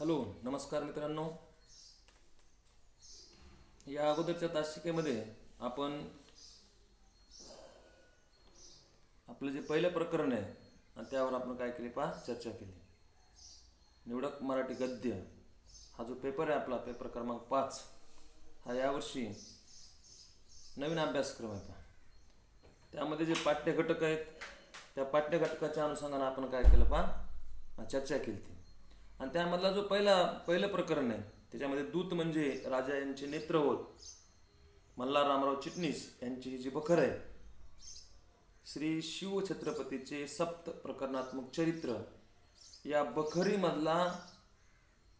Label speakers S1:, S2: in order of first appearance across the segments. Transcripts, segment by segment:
S1: Hello, नमस्कार मित्रांनो. या अगोदरच्या तासिकेमध्ये आपण आपलं जे पहिलं प्रकरण आहे आणि त्यावर आपण काय केले चर्चा केली. निवडक मराठी गद्य हा जो पेपर आहे आपला, पेपर क्रमांक 5, हा यावर्षी नवीन अभ्यासक्रम आहे. त्यामध्ये जे पाठ्यघटक आहेत त्या पाठ्यघटकाच्या अनुषंगाने आपण काय केलं चर्चा केली. आणि त्यामधला जो पहिलं प्रकरण आहे त्याच्यामध्ये दूत म्हणजे राजा यांचे नेत्र होत मल्हार रामराव चिटणीस यांची ही जी बखर आहे, श्री शिव छत्रपतीचे सप्त प्रकरणात्मक चरित्र, या बखरीमधला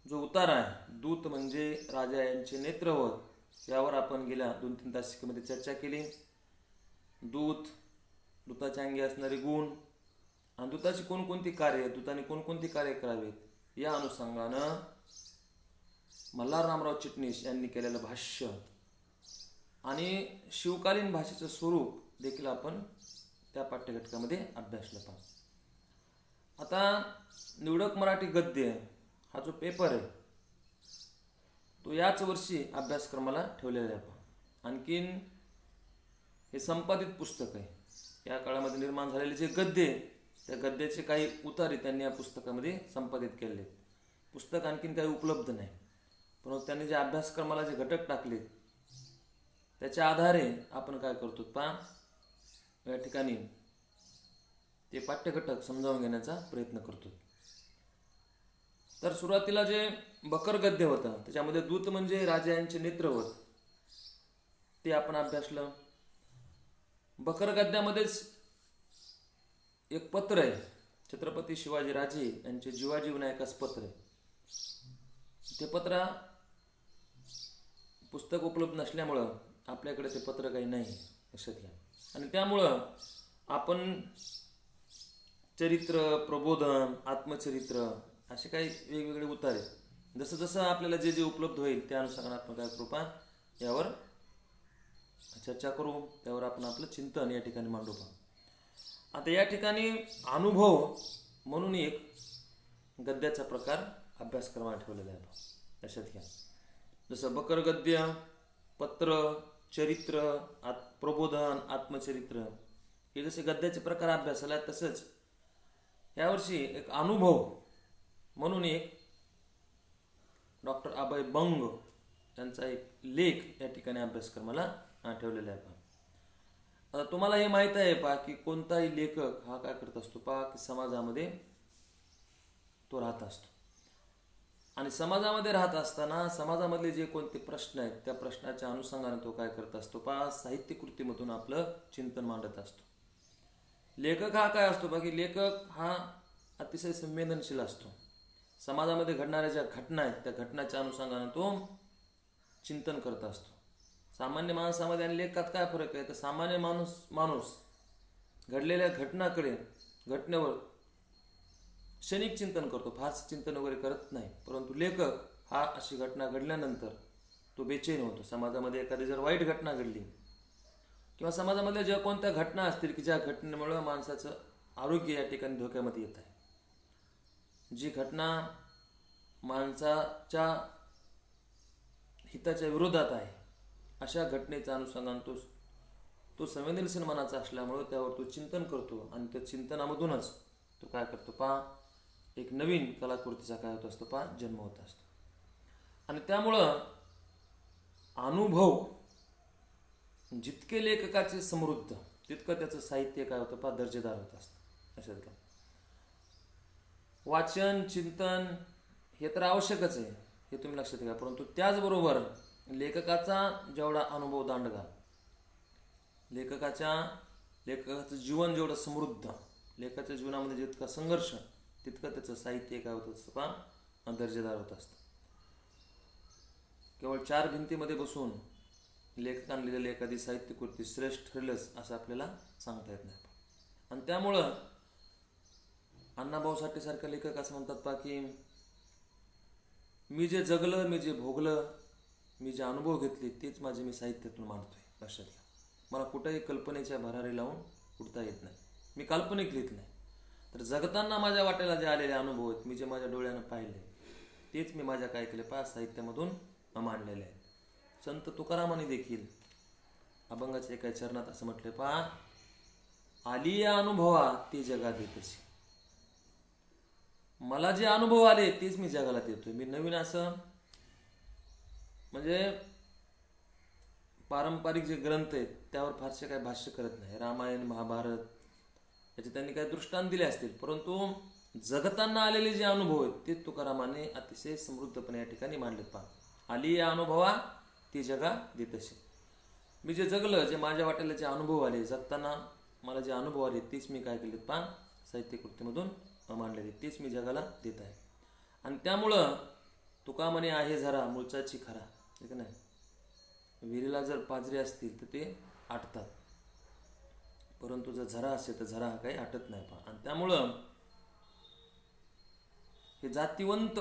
S1: जो उतार आहे, दूत म्हणजे राजा यांचे नेत्र होत, यावर आपण गेल्या 2-3 तासिकेमध्ये चर्चा केली. दूताच्या अंगी असणारे गुण आणि दूताची कोणकोणती कार्य, दूताने कोणकोणती कार्य करावीत, या अनुषंगानं मल्हार रामराव चिटणीस यांनी केलेलं भाष्य आणि शिवकालीन भाषेचं स्वरूप देखील आपण त्या पाठ्यघटकामध्ये अभ्यासलं. आता निवडक मराठी गद्य हा जो पेपर आहे तो याच वर्षी अभ्यासक्रमाला ठेवलेला आहे. आणखीन हे संपादित पुस्तक आहे. या काळामध्ये निर्माण झालेले जे गद्य आहे त्या गद्याचे काही उतारे त्यांनी या पुस्तकामध्ये संपादित केले. पुस्तक आणखीन काही उपलब्ध नाही, परंतु त्यांनी जे अभ्यासक्रमाला जे घटक टाकले त्याच्या आधारे आपण काय करतो या ठिकाणी ते पाठ्यघटक समजावून घेण्याचा प्रयत्न करतो. तर सुरुवातीला जे बकर गद्य होतं त्याच्यामध्ये दूत म्हणजे राजा यांचे नेत्र होत, ते आपण अभ्यासलं. बकर गद्यामध्येच एक पत्र आहे, छत्रपती शिवाजीराजे यांचे जिवाजी विनायकास पत्र आहे. ते पत्र पुस्तक उपलब्ध नसल्यामुळं आपल्याकडे ते पत्र काही नाही, लक्षात घ्या. आणि त्यामुळं आपण चरित्र, प्रबोधन, आत्मचरित्र असे काही वेगवेगळे उतारे जसं जसं आपल्याला जे जे उपलब्ध होईल त्या अनुसार आपण काय करू यावर चर्चा करू, त्यावर आपण आपलं चिंतन या ठिकाणी मांडू. आता या ठिकाणी अनुभव म्हणून एक गद्याचा प्रकार अभ्यासक्रमात ठेवलेला आहे, लक्षात घ्या. जसं बकर गद्य, पत्र, चरित्र, प्रबोधन, आत्मचरित्र हे जसे गद्याचे प्रकार अभ्यासाला, तसंच यावर्षी एक अनुभव म्हणून एक डॉक्टर अभय बंग यांचा एक लेख या ठिकाणी अभ्यासक्रमाला ठेवलेला आहे. आता तुम्हाला हे माहीत आहे की कोणताही लेखक हा काय करत असतो की समाजामध्ये तो राहत असतो. आणि समाजामध्ये राहत असताना समाजामधले जे कोणते प्रश्न आहेत त्या प्रश्नाच्या अनुषंगाने तो काय करत असतो साहित्य कृतीमधून आपलं चिंतन मांडत असतो. लेखक हा काय असतो की लेखक हा अतिशय संवेदनशील असतो. समाजामध्ये घडणाऱ्या ज्या घटना आहेत त्या घटनाच्या अनुषंगाने तो चिंतन करत असतो. सामान्य माणसामध्ये आणि लेखकात काय फरक आहे तर सामान्य माणूस घडलेल्या घटनेवर क्षणिक चिंतन करतो, फारसं चिंतन वगैरे करत नाही. परंतु लेखक हा अशी घटना घडल्यानंतर तो बेचैन होतो. समाजामध्ये एखादी जर वाईट घटना घडली किंवा समाजामधल्या ज्या कोणत्या घटना असतील की ज्या घटनेमुळे माणसाचं आरोग्य या ठिकाणी धोक्यामध्ये येत आहे, जी घटना माणसाच्या हिताच्या विरोधात आहे, अशा घटनेचा अनुषंगाने तो संवेदनशील मनाचा असल्यामुळे त्यावर तो चिंतन करतो. आणि त्या चिंतनामधूनच तो काय करतो एक नवीन कलाकृतीचा काय होत असतो जन्म होत असतो. आणि त्यामुळं अनुभव जितके लेखकाचे समृद्ध तितकं त्याचं साहित्य काय होतं दर्जेदार होत असतं. अशात का वाचन, चिंतन हे तर आवश्यकच आहे, हे तुम्ही लक्षात घ्या. परंतु त्याचबरोबर लेखकाचा जेवढा अनुभव दांडगा, लेखकाचं जीवन जेवढं समृद्ध, लेखकाच्या जीवनामध्ये जितका संघर्ष तितकं त्याचं साहित्य काय होत असतं दर्जेदार होत असतं. केवळ 4 भिंतीमध्ये बसून लेखकाने लिहिलेली एखादी साहित्यकृती श्रेष्ठ ठरलंच असं आपल्याला सांगता येत नाही. आणि त्यामुळं अण्णाभाऊ साठे सारख्या लेखक असं म्हणतात की मी जे जगलं, मी जे भोगलं, मी जे अनुभव घेतले तेच माझे मी साहित्यातून मांडतोय. लक्षात घ्या, मला कुठेही कल्पनेच्या भरारी लावून उठता येत नाही, मी काल्पनिक लिहित नाही. तर जगताना माझ्या वाट्याला जे आलेले अनुभव आहेत, मी जे माझ्या डोळ्यानं पाहिले तेच मी माझ्या काय केले पहा साहित्यामधून मांडलेले आहेत. संत तुकारामाने देखील अभंगाच्या एका चरणात असं म्हटले पहा, आली या अनुभवा ते जगा देतशी. मला जे अनुभव आले तेच मी जगाला देतोय. मी नवीन असं म्हणजे पारंपरिक जे ग्रंथ आहेत त्यावर फारसे काही भाष्य करत नाही. रामायण महाभारत याचे त्यांनी काही दृष्टांत दिले असतील, परंतु जगताना आलेले जे अनुभव आहेत ते तुकारामाने अतिशय समृद्धपणे या ठिकाणी मांडलेत पहा. आली या अनुभवा ती जगा देतशी. मी जे जगलं, जे माझ्या वाट्याला जे अनुभव आले, जगताना मला जे अनुभव आले तेच मी काय केलेत पहा साहित्य कृतीमधून मांडलेले, तेच मी जगाला देत आहे. आणि त्यामुळं तुका म्हणे आहे झरा मूळचाची खरा, ठीक नाही. विहिरीला जर पाजरे असतील तर ते आटतात, परंतु जर झरा असेल तर झरा हा काही आटत नाही पहा. आणि त्यामुळं हे जातिवंत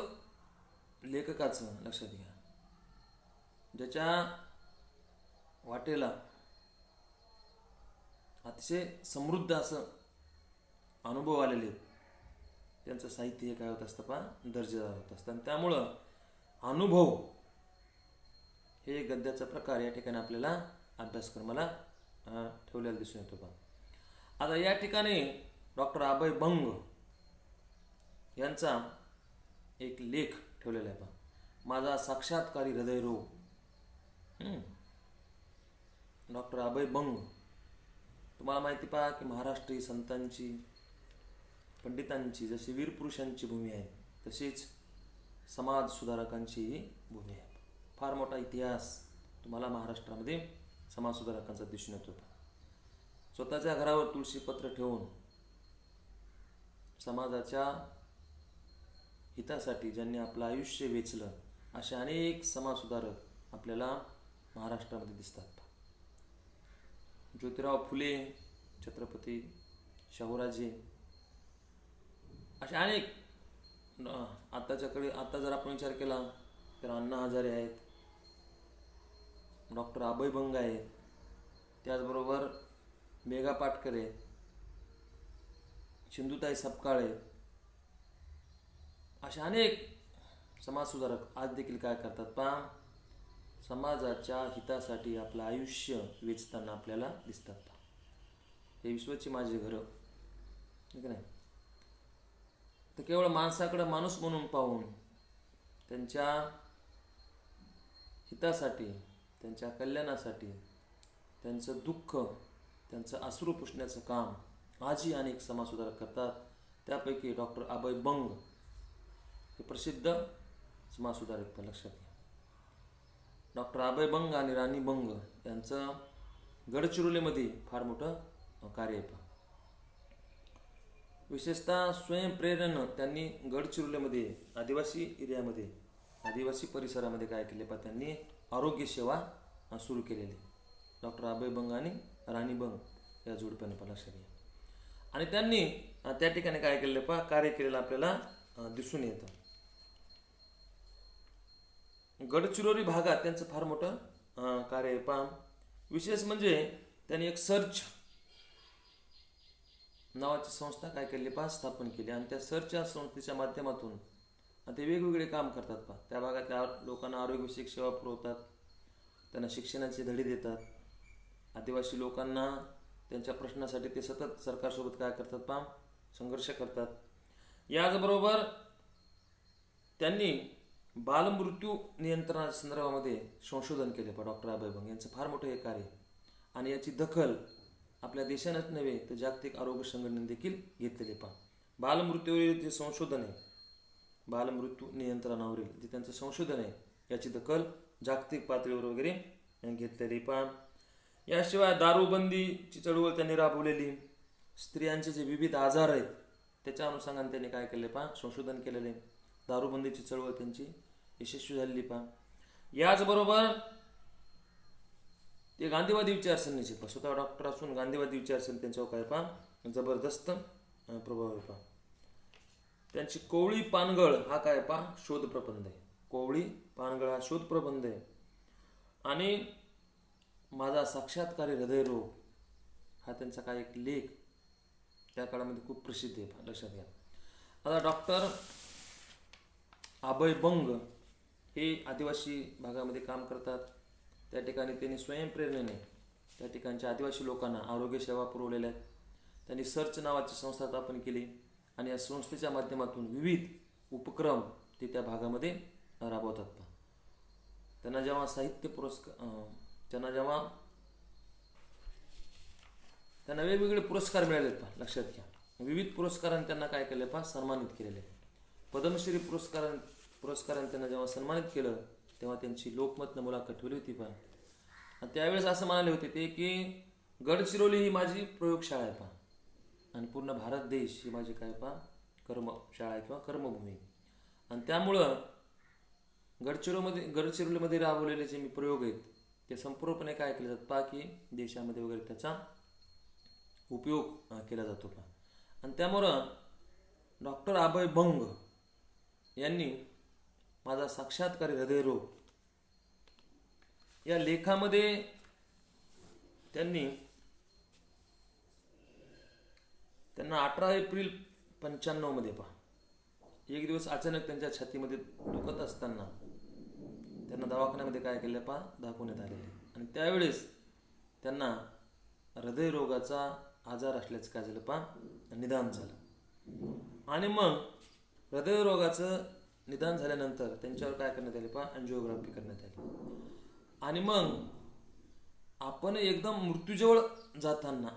S1: लेखकाचं लक्षात घ्या, ज्याच्या वाटेला अतिशय समृद्ध असं अनुभव आलेले आहेत, त्यांचं साहित्य हे काय होत असतं पहा दर्जेदार होत असतं. आणि त्यामुळं अनुभव हे गद्याचा प्रकार या ठिकाणी आपल्याला अभ्यासक्रमाला ठेवलेला दिसून येतो पहा. आता या ठिकाणी डॉक्टर अभय बंग यांचा एक लेख ठेवलेला आहे पहा, माझा साक्षात्कारी हृदयरोग. डॉक्टर अभय बंग, तुम्हाला माहिती पहा की महाराष्ट्रीय संतांची पंडितांची जशी वीर पुरुषांची भूमी आहे तशीच समाज सुधारकांचीही भूमी आहे. फार मोठा इतिहास तुम्हाला महाराष्ट्रामध्ये समाज सुधारकांचा दिसून येतो. स्वतःच्या घरावर तुळशीपत्र ठेवून समाजाच्या हितासाठी ज्यांनी आपलं आयुष्य वेचलं असे अनेक समाज सुधारक आपल्याला महाराष्ट्रामध्ये दिसतात. ज्योतिराव फुले, छत्रपती शाहूराजे, असे अनेक. आता जर आपण विचार केला तर अण्णा हजारे आहेत, डॉक्टर अभय बंग आहेत, त्याचबरोबर मेघा पाटकर आहेत, सिंधुताई सपकाळ आहेत. असे अनेक समाजसुधारक आज देखील काय करतात पहा, समाजाच्या हितासाठी आपलं आयुष्य वेचताना आपल्याला दिसतात. हे विश्वाची माझी घरं, ठीक नाही. तर केवळ माणसाकडे माणूस म्हणून पाहून त्यांच्या हितासाठी, त्यांच्या कल्याणासाठी, त्यांचं दुःख, त्यांचं अश्रू पुसण्याचं काम आजही अनेक समाजसुधारक करतात. त्यापैकी डॉक्टर अभय बंग हे प्रसिद्ध समाजसुधारक, लक्षात घ्या. डॉक्टर अभय बंग आणि राणी बंग यांचं गडचिरोलीमध्ये फार मोठं कार्य आहे. विशेषतः स्वयंप्रेरणेनं त्यांनी गडचिरोलीमध्ये आदिवासी एरियामध्ये, आदिवासी परिसरामध्ये काय केले पहा, त्यांनी आरोग्य सेवा सुरू केलेली. डॉक्टर अभय बंग आणि राणी बंग या जोडप्याने पण लक्षात घ्या. आणि त्यांनी त्या ठिकाणी काय केलेलं पहा कार्य केलेलं आपल्याला दिसून येतं. गडचिरोली भागात त्यांचं फार मोठं कार्य आहे पहा. विशेष म्हणजे त्यांनी एक सर्च नावाची संस्था काय केली पहा स्थापन केली. आणि त्या सर्च या संस्थेच्या माध्यमातून ते वेगवेगळे काम करतात पहा. त्या भागातल्या लोकांना आरोग्यविषयक सेवा पुरवतात, त्यांना शिक्षणाचे धडे देतात. आदिवासी लोकांना त्यांच्या प्रश्नासाठी ते सतत सरकारसोबत काय करतात पहा संघर्ष करतात. याचबरोबर त्यांनी बालमृत्यू नियंत्रणाच्या संदर्भामध्ये संशोधन केले पहा डॉक्टर अभय बंग यांचं फार मोठं हे कार्य. आणि याची दखल आपल्या देशानंच नव्हे तर जागतिक आरोग्य संघटनेने देखील घेतलेले पहा. बालमृत्यूवरील जे संशोधन आहे, बालमृत्यू नियंत्रणावरील जे त्यांचं संशोधन आहे, याची दखल जागतिक पातळीवर वगैरे घेतलेली पहा. याशिवाय दारूबंदीची चळवळ त्यांनी राबवलेली. स्त्रियांचे जे विविध आजार आहेत त्याच्या अनुषंगाने त्यांनी काय केले पहा संशोधन केलेले. दारूबंदीची चळवळ त्यांची यशस्वी झालेली पहा. याचबरोबर ते गांधीवादी विचारसरणीचे पहा, स्वतः डॉक्टर असून गांधीवादी विचारसरणी त्यांच्यावर काय पहा जबरदस्त प्रभाव आहे पहा. त्यांची कोवळी पानगळ हा काय पहा शोध प्रबंध आहे. कोवळी पानगळ हा शोध प्रबंध आहे. आणि माझा साक्षात्कारी हृदयरोग हा त्यांचा काय एक लेख त्या काळामध्ये खूप प्रसिद्ध आहे, लक्षात घ्या. आता डॉक्टर अभयभंग हे आदिवासी भागामध्ये काम करतात. त्या ठिकाणी त्यांनी स्वयंप्रेरणेने त्या ठिकाणच्या आदिवासी लोकांना आरोग्य सेवा पुरवलेल्या आहेत. त्यांनी सर्च नावाची संस्था स्थापन केली आणि या संस्थेच्या माध्यमातून विविध उपक्रम ते त्या भागामध्ये राबवतात. त्यांना जेव्हा साहित्य पुरस्कार त्यांना वेगवेगळे पुरस्कार मिळाले आहेत. लक्षात घ्या, विविध पुरस्कारांनी त्यांना काय केलं सन्मानित केलेले. पद्मश्री पुरस्काराने त्यांना जेव्हा सन्मानित केलं तेव्हा त्यांची लोकमतनं मुलाखत ठेवली होती. आणि त्यावेळेस असं म्हणाले होते ते की गडचिरोली ही माझी प्रयोगशाळा आहे आणि पूर्ण भारत देश ही माझी काय कर्मशाळा आहे किंवा कर्मभूमी. आणि त्यामुळं गडचिरोलीमध्ये राबवलेले जे मी प्रयोग आहेत ते संपूर्णपणे काय केले जातात की देशामध्ये वगैरे त्याचा उपयोग केला जातो. आणि त्यामुळं डॉक्टर अभयभंग यांनी माझा साक्षात्कारी हृदयरोग या लेखामध्ये त्यांना 18 एप्रिल 95 मध्ये एक दिवस अचानक त्यांच्या छातीमध्ये दुखत असताना त्यांना दवाखान्यामध्ये काय केलं दाखवण्यात आलेले. आणि त्यावेळेस त्यांना हृदयरोगाचा आजार असल्याचं काय झालं निदान झालं. आणि मग हृदयरोगाचं निदान झाल्यानंतर त्यांच्यावर काय करण्यात आले अँजिओग्राफी करण्यात आली. आणि मग आपण एकदम मृत्यूजवळ जाताना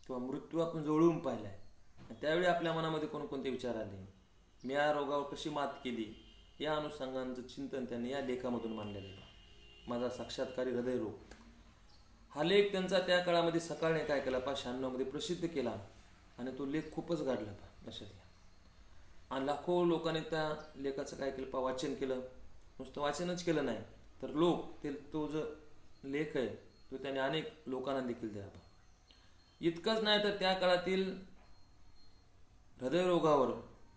S1: किंवा मृत्यू आपण जवळून पाहिलाय त्यावेळी आपल्या मनामध्ये कोणकोणते विचार आले, मी या रोगावर कशी मात केली, या अनुषंगाचं चिंतन त्यांनी या लेखामधून मांडलेलं आहे. माझा साक्षात्कारी हृदयरोग हा लेख त्यांचा त्या काळामध्ये सकाळने काय केला 96 मध्ये प्रसिद्ध केला आणि तो लेख खूपच गाजला. लक्षात घ्या. आणि लाखो लोकांनी त्या लेखाचं काय केलं वाचन केलं. नुसतं वाचनच केलं नाही तर तो जो लेख आहे तो त्याने अनेक लोकांना देखील दिला. इतकंच नाही तर त्या काळातील हृदयरोगावर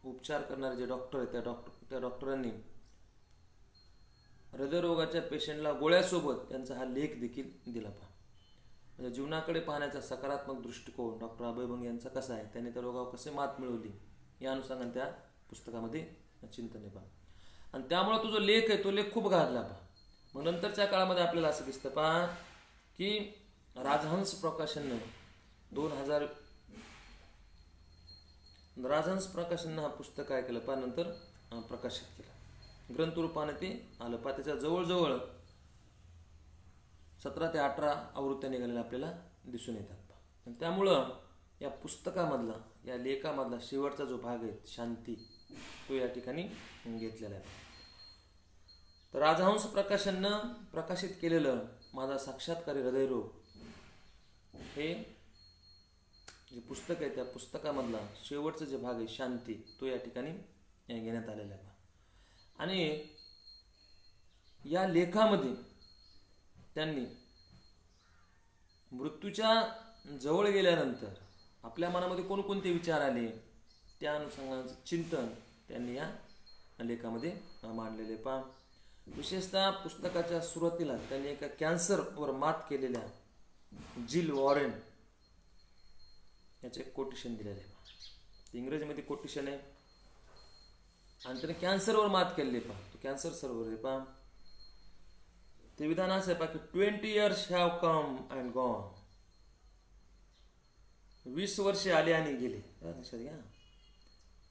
S1: उपचार करणारे जे डॉक्टर आहेत त्या डॉक्टरांनी हृदयरोगाच्या पेशंटला गोळ्यासोबत त्यांचा हा लेख देखील दिला. म्हणजे जीवनाकडे पाहण्याचा सकारात्मक दृष्टिकोन डॉक्टर अभयभंग यांचा कसा आहे, त्यांनी त्या रोगावर कसे मात मिळवली या अनुषंगाने त्या पुस्तकामध्ये चिंतन आहे. आणि त्यामुळे तो जो लेख आहे तो लेख खूप गाजला. मग नंतरच्या काळामध्ये आपल्याला असं दिसतं की राजहंस प्रकाशननं राजहंस प्रकाशननं हा पुस्तक काय केलं नंतर प्रकाशित केलं. ग्रंथरूपाने ते आलं. त्याच्या जवळजवळ 17 ते 18 आवृत्त्या निघालेल्या आपल्याला दिसून येतात. आणि त्यामुळं या पुस्तकामधला या लेखामधला शेवटचा जो भाग आहे शांती तो या ठिकाणी घेतलेला आहे. तर राजहंस प्रकाशननं प्रकाशित केलेलं माझा साक्षात्कारी हृदयरोग हे जे पुस्तक आहे त्या पुस्तकामधला शेवटचा जे भाग आहे शांती तो या ठिकाणी घेण्यात आलेला आहे. आणि या लेखामध्ये त्यांनी मृत्यूच्या जवळ गेल्यानंतर आपल्या मनामध्ये कोणकोणते विचार आले त्या अनुषंगाचं चिंतन त्यांनी या लेखामध्ये मांडलेले. विशेषतः पुस्तकाच्या सुरुवातीला त्यांनी एका कॅन्सरवर मात केलेल्या जिल वॉरेन याचे कोटेशन दिलेले आहे. इंग्रजीमध्ये कोटेशन आहे आणि त्याने कॅन्सरवर मात केलेली तो कॅन्सर सर्वर आहे ते विधान असं आहे की 20 years have come and gone. 20 वर्षे आले आणि गेले. लक्षात घ्या.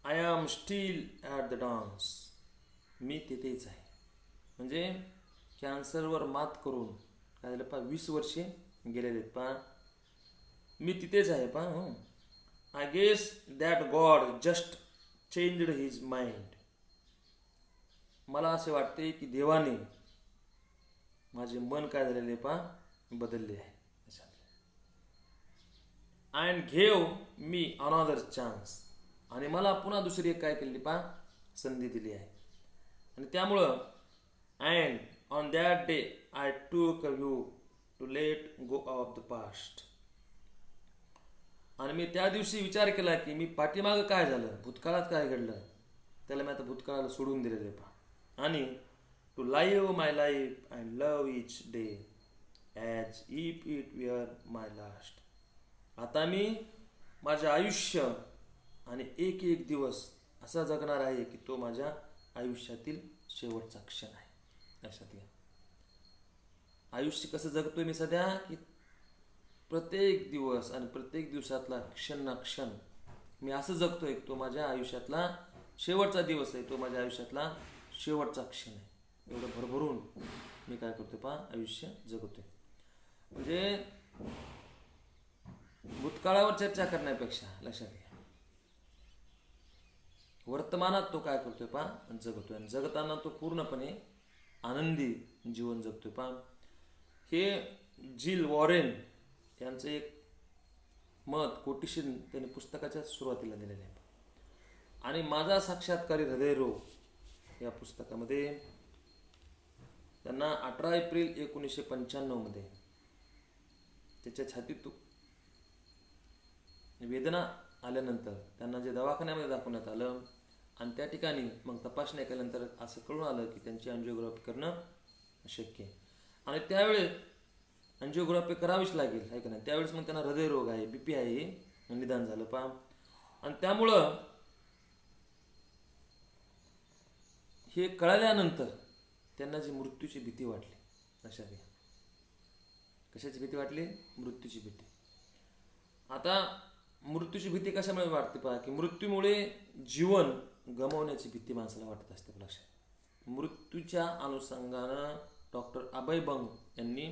S1: I am still at the dance. मी तिथेच आहे. म्हणजे कॅन्सरवर मात करून काय झालं 20 वर्षे गेलेले मी तिथेच आहे I guess that God just changed his mind. मला असे वाटते की देवाने माझे मन काय झालेले बदलले आहे. अँड घेव मी अनदर चान्स. आणि मला पुन्हा दुसरी एक काय केली संधी दिली आहे. आणि त्यामुळं and on that day I took a view to let go of the past. आणि मी त्या दिवशी विचार केला की मी पाठीमागं काय झालं, भूतकाळात काय घडलं, त्याला मी आता भूतकाळाला सोडून दिलेलं आहे. आणि to live my life and love each day as if it were my last. आता मी माझे आयुष्य आणि एक एक दिवस असा जगणार आहे की तो माझ्या आयुष्यातील शेवटचा क्षण आहे. लक्षात घ्या. आयुष्य कसं जगतोय मी सध्या, की प्रत्येक दिवस आणि प्रत्येक दिवसातला क्षण ना क्षण मी असं जगतोय, तो माझ्या आयुष्यातला शेवटचा दिवस आहे, तो माझ्या आयुष्यातला शेवटचा क्षण आहे. एवढं भरभरून मी काय करतोय पहा, आयुष्य जगतोय. म्हणजे भूतकाळावर चर्चा करण्यापेक्षा लक्षात घ्या, वर्तमानात तो काय करतोय पहा, जगतोय. आणि जगताना तो पूर्णपणे आनंदी जीवन जगतोय पहा. हे जिल वॉरेन यांचं एक मत कोटेशन त्यांनी पुस्तकाच्या सुरुवातीला दिलेलं आहे. आणि माझा साक्षात्कारी हृदयरोग या पुस्तकामध्ये त्यांना 18 एप्रिल 1995 मध्ये त्याच्या छातीत वेदना आल्यानंतर त्यांना जे दवाखान्यामध्ये दाखवण्यात आलं आणि त्या ठिकाणी मग तपासण्या केल्यानंतर असं कळून आलं की त्यांची अँजिओग्राफी करणं शक्य आहे. आणि त्यावेळेस अँजिओग्राफी करावीच लागेल आहे का नाही. त्यावेळेस मग त्यांना हृदयरोग आहे, BP आहे हे निदान झालं पहा. आणि त्यामुळं हे कळाल्यानंतर त्यांना जी मृत्यूची भीती वाटली. लक्षात घ्या, कशाची भीती वाटली? मृत्यूची भीती. आता मृत्यूची भीती कशामुळे वाटते पहा, की मृत्यूमुळे जीवन गमावण्याची भीती माणसाला वाटत असते. लक्षात. मृत्यूच्या अनुषंगानं डॉक्टर अभय बंग यांनी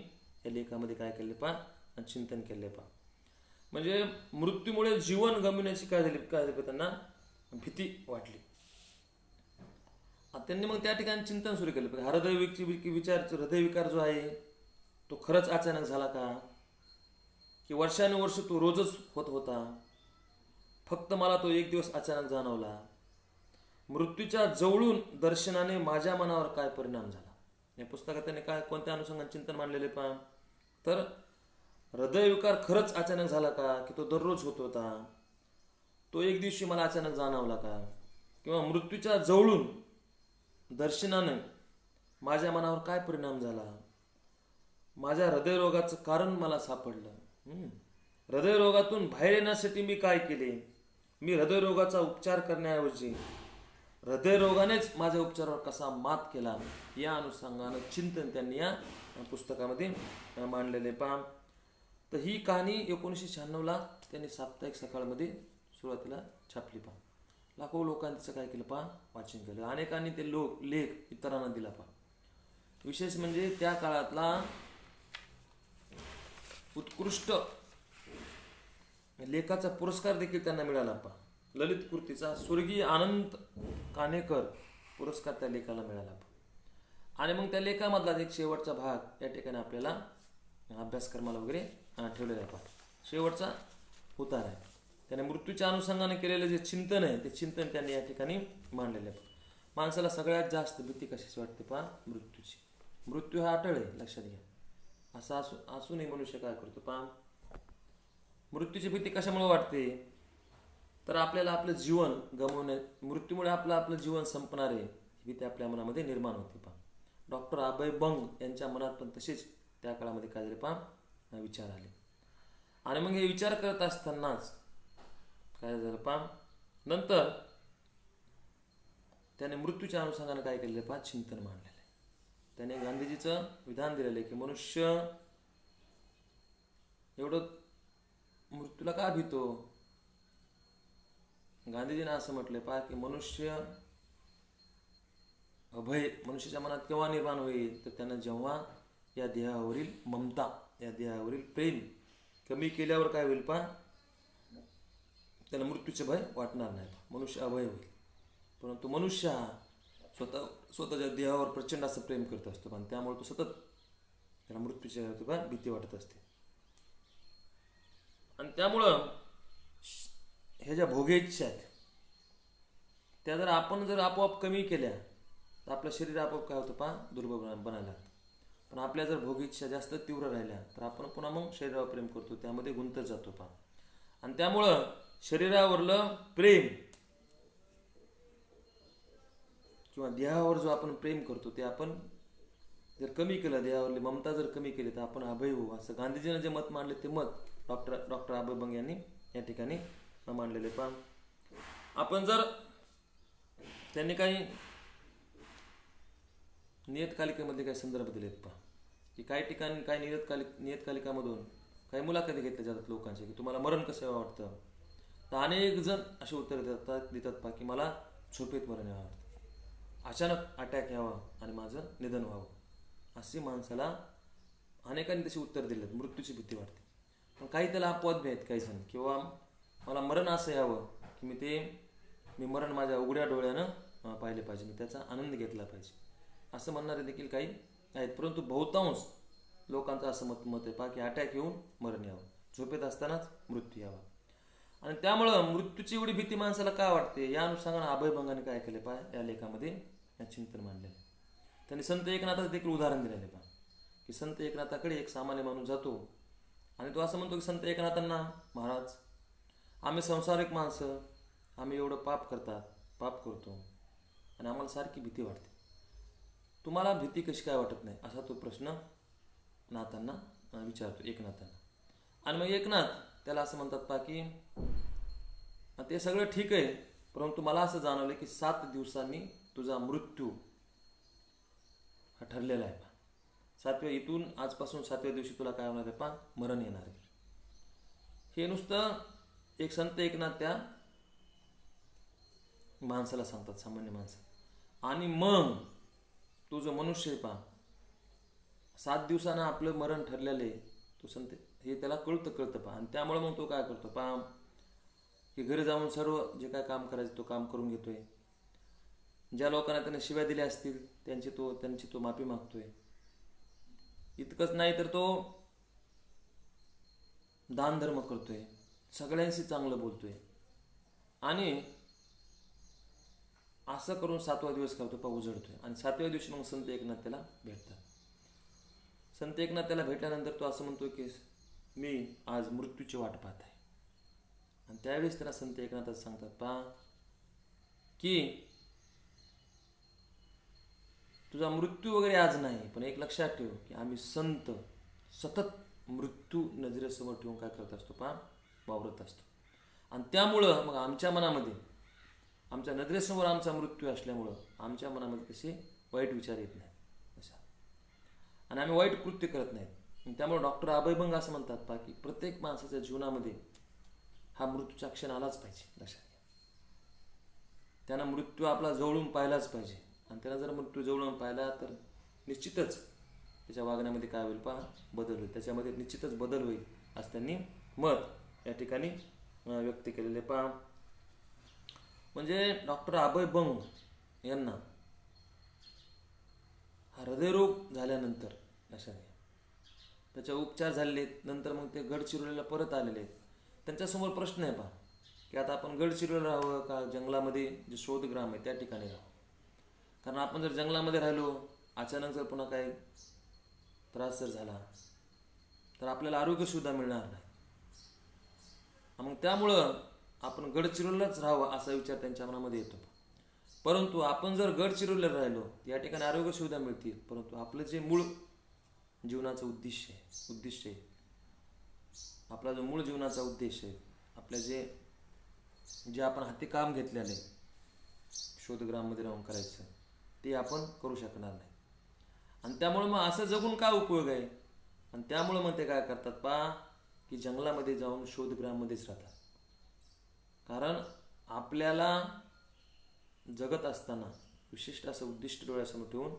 S1: या लेखामध्ये काय केले पहा, चिंतन केले पहा. म्हणजे मृत्यूमुळे जीवन गमावण्याची काय झाली त्यांना भीती वाटली. त्यांनी मग त्या ठिकाणी चिंतन सुरू केलं. हृदयविकार जो आहे तो खरंच अचानक झाला का, की वर्षानुवर्ष तो रोजच होत होता, फक्त मला तो एक दिवस अचानक जाणवला. मृत्यूच्या जवळून दर्शनाने माझ्या मनावर काय परिणाम झाला. या पुस्तकात त्यांनी काय कोणत्या अनुषंगाने चिंतन मांडलेले पहा, तर हृदयविकार खरंच अचानक झाला का, की तो दररोज होत होता, तो एक दिवशी मला अचानक जाणवला का, किंवा मृत्यूच्या जवळून दर्शनाने माझ्या मनावर काय परिणाम झाला, माझ्या हृदयरोगाचं कारण मला सापडलं, हृदयरोगातून बाहेर येण्यासाठी मी काय केले, मी हृदयरोगाचा उपचार करण्याऐवजी हृदयरोगानेच माझ्या उपचारावर कसा मात केला, या अनुषंगानं चिंतन त्यांनी या पुस्तकामध्ये मांडलेले पहा. तर ही कहाणी 1996 त्यांनी साप्ताहिक सकाळमध्ये सुरुवातीला छापली पहा. लाखो लोकांनी तिचं काय केलं पहा, वाचन केलं. अनेकांनी ते लेख इतरांना दिला पहा. विशेष म्हणजे त्या काळातला उत्कृष्ट लेखाचा पुरस्कार देखील त्यांना मिळाला पहा. ललित कृतीचा स्वर्गीय आनंद कानेकर पुरस्कार त्या लेखाला मिळाला पहा. आणि मग त्या लेखामधला एक शेवटचा भाग या ठिकाणी आपल्याला अभ्यासक्रमाला वगैरे ठेवलेला आहे पहा. शेवटचा उतार आहे. त्याने मृत्यूच्या अनुषंगाने केलेलं जे चिंतन आहे ते चिंतन त्यांनी या ठिकाणी मांडलेलं आहे. माणसाला सगळ्यात जास्त भीती कशाची वाटते पहा, मृत्यूची. मृत्यू हा अटळ आहे, लक्षात घ्या. असा असूनही मनुष्य काय करतो पहा, मृत्यूची भीती कशामुळे वाटते, तर आपल्याला आपलं जीवन गमावणे, मृत्यूमुळे आपलं जीवन संपणार आहे ही भीती आपल्या मनामध्ये निर्माण होते पहा. डॉक्टर अभय बंग यांच्या मनात पण तसेच त्या काळामध्ये काय झाले पहा, विचार आले. आणि मग हे विचार करत असतानाच काय झालं पहा, नंतर त्याने मृत्यूच्या अनुषंगाने काय केलेलं पहा, चिंतन मांडलेलं आहे. त्याने गांधीजीचं विधान दिलेलं आहे की मनुष्य एवढं मृत्यूला का भीतो. गांधीजीने असं म्हटलंय पहा की मनुष्य अभय मनुष्याच्या मनात केव्हा निर्माण होईल, तर त्यानं जेव्हा या देहावरील ममता, या देहावरील प्रेम कमी केल्यावर काय होईल पहा, त्याला मृत्यूचे भय वाटणार नाही. मनुष्य अभय होईल. परंतु मनुष्य हा स्वतःच्या देहावर प्रचंड असं प्रेम करत असतो पण त्यामुळे तो सतत त्याला मृत्यूच्या भीती वाटत असते. आणि त्यामुळं ह्या ज्या भोगेच्छा आहेत त्या जर आपोआप कमी केल्या तर आपलं शरीर आपोआप काय होतं पहा, दुर्बल बनायला लागतं. पण आपल्या जर भोगेच्छा जास्त तीव्र राहिल्या तर आपण पुन्हा मग शरीरावर प्रेम करतो, त्यामध्ये गुंतत जातो पहा. आणि त्यामुळं शरीरावरलं प्रेम किंवा देहावर जो आपण प्रेम करतो ते आपण जर कमी केलं, देहावरली ममता जर कमी केली तर आपण अभय होऊ, असं गांधीजीने जे मत मांडले ते मत डॉक्टर अभय बंग यांनी या ठिकाणी मांडलेले पहा. आपण जर त्यांनी काही नियतकालिकेमध्ये काही संदर्भ दिलेत पहा, की काही ठिकाणी काही नियतकालिकामधून काही मुलाखती घेतल्या जातात लोकांच्या, की तुम्हाला मरण कसं वाटतं. तर अनेक जण असे उत्तर देतात पहा, की मला झोपेत मरण यावं वाटतं, अचानक अटॅक यावा आणि माझं निधन व्हावं. अशी माणसाला अनेकांनी तशी उत्तर दिलेत, मृत्यूची भीती वाटते. पण काही त्याला अपवाद बी आहेत काही जण, किंवा मला मरण असं यावं की मी मरण माझ्या उघड्या डोळ्यानं पाहिले पाहिजे, मी त्याचा आनंद घेतला पाहिजे, असं म्हणणारे देखील काही आहेत. परंतु बहुतांश लोकांचं असं मत आहे पहा, की अटॅक येऊन मरण यावं, झोपेत असतानाच मृत्यू यावा. आणि त्यामुळं मृत्यूची एवढी भीती माणसाला का वाटते, या अनुषंगानं अभयभंगाने काय केले पहा, या लेखामध्ये या चिंतन मांडलेले. त्यांनी संत एकनाथाचं देखील उदाहरण दिलेले पहा, की संत एकनाथाकडे एक सामान्य माणूस जातो आणि तो असं म्हणतो की संत एकनाथांना, महाराज आम्ही संसारिक माणसं, आम्ही एवढं पाप करतो आणि आम्हाला सारखी भीती वाटते, तुम्हाला भीती कशी काय वाटत नाही, असा तो प्रश्न नाथांना विचारतो एकनाथांना. आणि मग एकनाथ त्याला असं म्हणतात पहा, की ते सगळं ठीक आहे, परंतु मला असं जाणवलं की 7 दिवसांनी तुझा मृत्यू हा ठरलेला आहे पहा. 7व्या इथून आजपासून 7व्या दिवशी तुला काय होणार आहे पहा, मरण येणार आहे. हे नुसतं एक संत एकनाथ त्या माणसाला सांगतात, सामान्य माणसं. आणि मग तो जो मनुष्य आहे पहा, 7 दिवसानं आपलं मरण ठरलेलं आहे, तो संत हे त्याला कळतं पहा. आणि त्यामुळे मग तो काय करतो पहा, की घरी जाऊन सर्व जे काय काम करायचं तो काम करून घेतोय. ज्या लोकांना त्याने शिव्या दिल्या असतील त्यांची तो माफी मागतोय. इतकंच नाही तर तो दान धर्म करतोय, सगळ्यांशी चांगलं बोलतोय. आणि असं करून 7वा दिवस करतो पहा, उजळतोय. आणि 7व्या दिवशी मग संत एकनाथ त्याला भेटतात. संत एकनाथ त्याला भेटल्यानंतर तो असं म्हणतो की मी आज मृत्यूची वाट पाहत आहे. आणि त्यावेळेस त्याला संत एकनाथ सांगतात पहा, की तुझा मृत्यू वगैरे आज नाही, पण एक लक्षात ठेव की आम्ही संत सतत मृत्यू नजरेसमोर ठेवून काय करत असतो पहा, वावरत असतो. आणि त्यामुळं मग आमच्या मनामध्ये, आमच्या नजरेसमोर आमचा मृत्यू असल्यामुळं आमच्या मनामध्ये तसे वाईट विचार येत नाही अशा, आणि आम्ही वाईट कृत्य करत नाहीत. त्यामुळे डॉक्टर अभयभंग असं म्हणतात पहा, की प्रत्येक माणसाच्या जीवनामध्ये हा मृत्यूचा क्षण आलाच पाहिजे. लक्षात घ्या, त्यानं मृत्यू आपला जवळून पाहिलाच पाहिजे. आणि त्याला जर मृत्यू जवळून पाहिला तर निश्चितच त्याच्या वागण्यामध्ये काय होईल पहा, बदल होईल, त्याच्यामध्ये निश्चितच बदल होईल, असं त्यांनी मत या ठिकाणी व्यक्त केलेले पहा. म्हणजे डॉक्टर अभयभंग यांना हृदयरोग झाल्यानंतर अशाने त्याचे उपचार झालेले आहेत. नंतर मग ते गडचिरोलीला परत आलेले आहेत. त्यांच्यासमोर प्रश्न आहे पहा, की आता आपण गडचिरोलीला राहावं का जंगलामध्ये जे शोधग्राम आहे त्या ठिकाणी राहावं. कारण आपण जर जंगलामध्ये राहिलो, अचानक जर पुन्हा काही त्रास जर झाला तर आपल्याला आरोग्य सुद्धा मिळणार नाही. मग त्यामुळं आपण गडचिरोलीलाच राहावं असा विचार त्यांच्या मनामध्ये येतो. परंतु आपण जर गडचिरोलीला राहिलो, या ठिकाणी आरोग्य सुविधा मिळतील, परंतु आपलं जे मूळ जीवनाचं उद्दिष्ट आहे, आपला जो मूळ जीवनाचा उद्देश आहे, आपल्या जे आपण हाती काम घेतलेलं आहे शोधग्राममध्ये राहून करायचं, ते आपण करू शकणार नाही. आणि त्यामुळं मग असं जगून काय उपयोग आहे. आणि त्यामुळं मग ते काय करतात पहा, की जंगलामध्ये जाऊन शोधग्राममध्येच राहतात. कारण आपल्याला जगत असताना विशिष्ट असं उद्दिष्ट डोळ्यासमोर ठेवून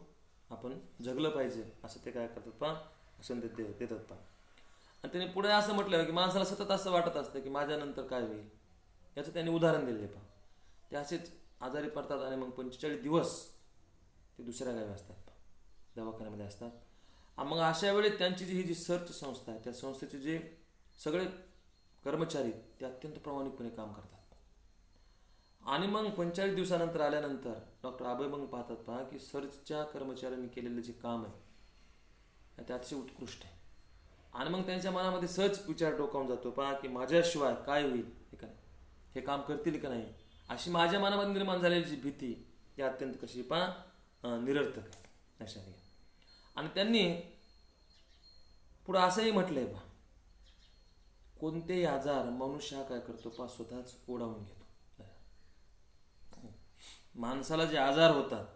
S1: आपण जगलं पाहिजे, असं ते काय करतात पहा, संदेश देतात पहा. आणि त्याने पुढे असं म्हटलं की माणसाला सतत असं वाटत असतं की माझ्यानंतर काय होईल. याचं त्यांनी उदाहरण दिले पहा. ते असेच आजारी पडतात आणि मग 45 दिवस ते दुसऱ्या गावी असतात, दवाखान्यामध्ये असतात. मग अशा वेळी त्यांची ही जी सर्च संस्था आहे, त्या संस्थेचे जे सगळे कर्मचारी ते अत्यंत प्रामाणिकपणे काम करतात. आणि मग 45 दिवसानंतर आल्यानंतर डॉक्टर अभयभंग पाहतात पहा, की सर्चच्या कर्मचाऱ्यांनी केलेलं जे काम आहे ते अतिशय उत्कृष्ट आहे. आणि मग त्यांच्या मनामध्ये सहज विचार डोकावून जातो पहा, की माझ्याशिवाय काय होईल, हे काम करतील का नाही, अशी माझ्या मनामध्ये निर्माण झालेली जी भीती ती अत्यंत कशी पहा निरर्थक आहे अशा. आणि त्यांनी पुढं असंही म्हटलंय पहा, कोणतेही आजार मनुष्य हा काय करतो पहा, स्वतःच ओढावून घेतो. माणसाला जे आजार होतात,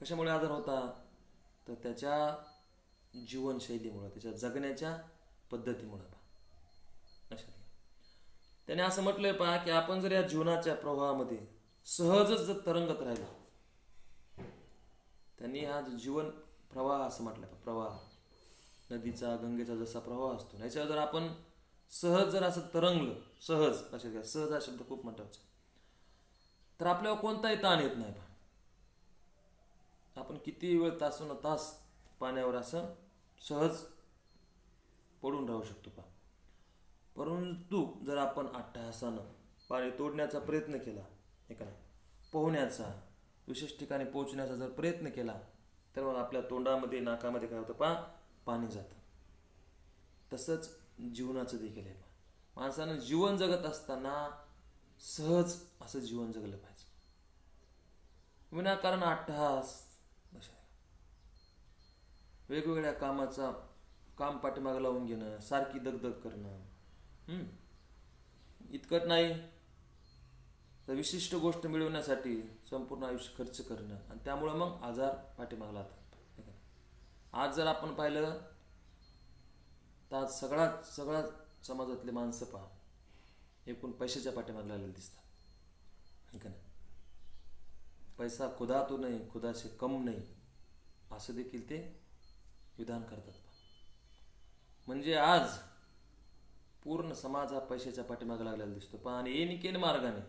S1: कशामुळे आजार होतात, तर त्याच्या जीवनशैलीमुळं, त्याच्या जगण्याच्या पद्धतीमुळं लक्षात घ्या. त्याने असं म्हटलंय पहा की आपण जर या जीवनाच्या प्रवाहामध्ये सहजच जर तरंगत राहिलो, त्यांनी हा जीवन प्रवाह असं म्हटलं, प्रवाह नदीचा गंगेचा जसा प्रवाह असतो, याच्यावर जर आपण सहज जर असं तरंगलं, सहज लक्षात घ्या, सहज हा शब्द खूप महत्वाचा, तर आपल्यावर कोणताही ताण येत नाही. आपण किती वेळ तासून तास पाण्यावर असं सहज पडून राहू शकतो पहा. परंतु जर आपण अट्टहासानं पाणी तोडण्याचा प्रयत्न केला, हे का नाही, पोहण्याचा, विशेष ठिकाणी पोहोचण्याचा जर प्रयत्न केला, तर मग आपल्या तोंडामध्ये नाकामध्ये काय होतं पहा, पाणी जातं. तसंच जीवनाचं देखील आहे. माणसानं जीवन जगत असताना सहज असं जीवन जगलं पाहिजे, विनाकारण अट्टहास, वेगवेगळ्या काम पाठीमागं लावून घेणं, सारखी दगदग करणं, इतकंच नाही तर विशिष्ट गोष्ट मिळवण्यासाठी संपूर्ण आयुष्य खर्च करणं, आणि त्यामुळं मग आजार पाठीमागं लागतात. आज जर आपण पाहिलं तर आज सगळ्या समाजातले माणसं पहा एकूण पैशाच्या पाठीमागे लागलेले दिसतात, है का नाही. पैसा खुदा तो नाही, खुदा से कम नाही, असं देखील ते विधान करतात. म्हणजे आज पूर्ण समाज हा पैशाच्या पाठीमागे लागलेला दिसतो पहा. आणि एनिकेन मार्गाने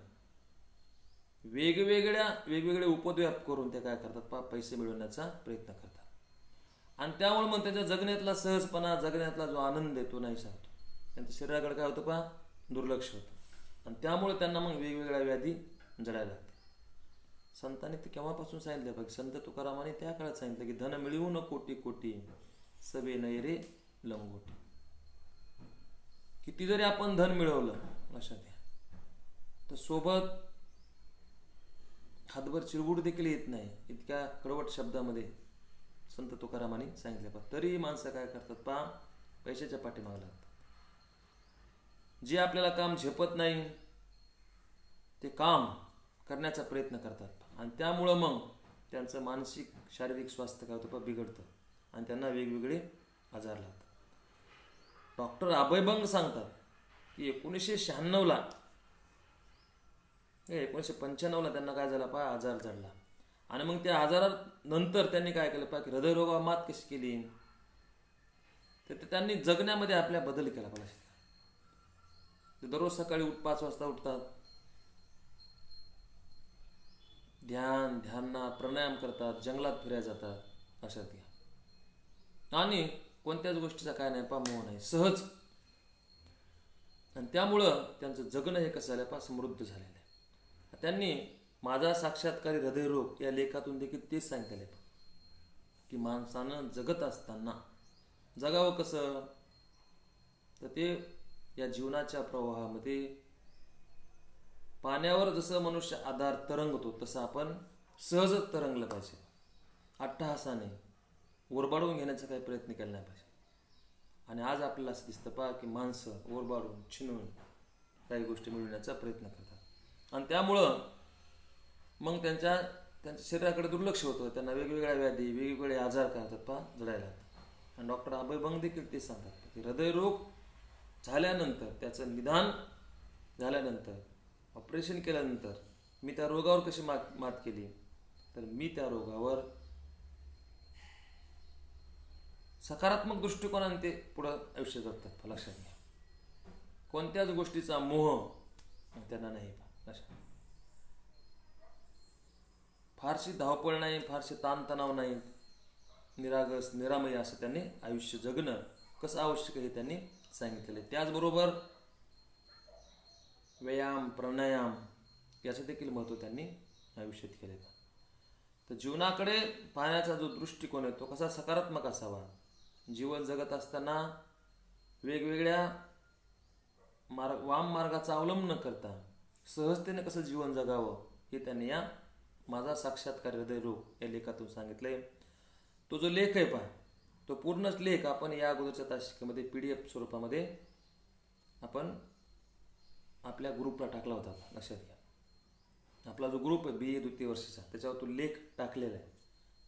S1: वेगवेगळे उपद्व्याप करून ते काय करतात पहा, पैसे मिळवण्याचा प्रयत्न करतात. आणि त्यामुळे मग त्याच्या जगण्यातला सहजपणा, जगण्यातला जो आनंद आहे तो नाही सांगतो. त्यांच्या शरीराकडे काय होतं पहा, दुर्लक्ष होतं, आणि त्यामुळे त्यांना मग वेगवेगळ्या व्याधी जडायला लागतात. संतांनी ते केव्हापासून सांगितलं बघ, संत तुकारामाने त्या काळात सांगितलं की धन मिळवू न कोटी कोटी, सवे नये रे लंगोटी. किती जरी आपण धन मिळवलं लक्षात घ्या, तर सोबत हातभर चिरगुड देखील येत नाही, इतक्या कडवट शब्दामध्ये संत तुकारामाने सांगितले. पण तरी माणसं काय करतात पहा, पैशाच्या पाठीमागे लागतात. जे आपल्याला काम झेपत नाही ते काम करण्याचा प्रयत्न करतात, आणि त्यामुळं मग त्यांचं मानसिक शारीरिक स्वास्थ्य काय होतं पहा, बिघडतं, आणि त्यांना वेगवेगळे आजार लागतात. डॉक्टर अभयभंग सांगतात की 1996ला 1995ला त्यांना काय झाला पहा, आजार जडला. आणि मग त्या आजारानंतर त्यांनी काय केलं पहा, की हृदयरोगावर मात कशी केली, तर त्यांनी जगण्यामध्ये आपल्या बदल केला पाहिजे. ते दररोज सकाळी 5 वाजता उठतात, ध्यानना प्राणायाम करतात, जंगलात फिरायला जातात, अशात घ्या. आणि कोणत्याच गोष्टीचा काय नाही पहा, मोह नाही, सहज. आणि त्यामुळं त्यांचं जगणं हे कसं झालं पहा, समृद्ध झालेलं आहे. त्यांनी माझा साक्षात्कारी हृदयरोग या लेखातून देखील तेच सांगितले की माणसानं जगत असताना जगावं कसं, तर ते या जीवनाच्या प्रवाहामध्ये पाण्यावर जसं मनुष्य आधार तरंगतो तसं आपण सहजच तरंगलं पाहिजे, अट्टहासाने ओरबाडून घेण्याचा काही प्रयत्न केला नाही पाहिजे. आणि आज आपल्याला असं दिसतं पहा की माणसं ओरबाडून छिनून काही गोष्टी मिळवण्याचा प्रयत्न करतात, आणि त्यामुळं मग त्यांच्या शरीराकडे दुर्लक्ष होतं, त्यांना वेगवेगळ्या व्याधी, वेगवेगळे आजार काय होतात पहा, जडायला. आणि डॉक्टर अभयभंग देखील ते सांगतात की हृदयरोग झाल्यानंतर, त्याचं निदान झाल्यानंतर, ऑपरेशन केल्यानंतर मी त्या रोगावर कशी मात केली, तर मी त्या रोगावर सकारात्मक दृष्टिकोनाने ते पुढं आयुष्य जगतात. लक्षात घ्या, कोणत्याच गोष्टीचा मोह त्यांना नाही लक्षात. फारशी धावपळ नाही, फारसे ताणतणाव नाही, निरागस निरामय असं त्यांनी आयुष्य जगणं कसं आवश्यक आहे हे त्यांनी सांगितलेलं आहे. त्याचबरोबर व्यायाम, प्राणायाम याचं देखील महत्त्व त्यांनी आयुष्यात केले. तर जीवनाकडे पाहण्याचा जो दृष्टिकोन आहे तो कसा सकारात्मक असावा, जीवन जगत असताना वेगवेगळ्या वाम मार्गाचा अवलंब न करता सहजतेने कसं जीवन जगावं हे त्यांनी या माझा साक्षात्कार हृदयरोग या लेखातून सांगितलंय. तो जो लेख आहे पहा, तो पूर्णच लेख आपण या अगोदरच्या तासिकेमध्ये PDF स्वरूपामध्ये आपण आपल्या ग्रुपला टाकला होता. लक्षात घ्या, आपला जो ग्रुप आहे BA द्वितीय वर्षाचा, त्याच्यावर तो लेख टाकलेला आहे,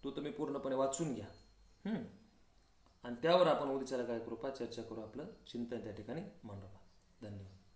S1: तो तुम्ही पूर्णपणे वाचून घ्या. हम्म? आणि त्यावर आपण उद्याच्याला काय करू पा चर्चा करू, आपलं चिंतन त्या ठिकाणी मांडू पा. धन्यवाद.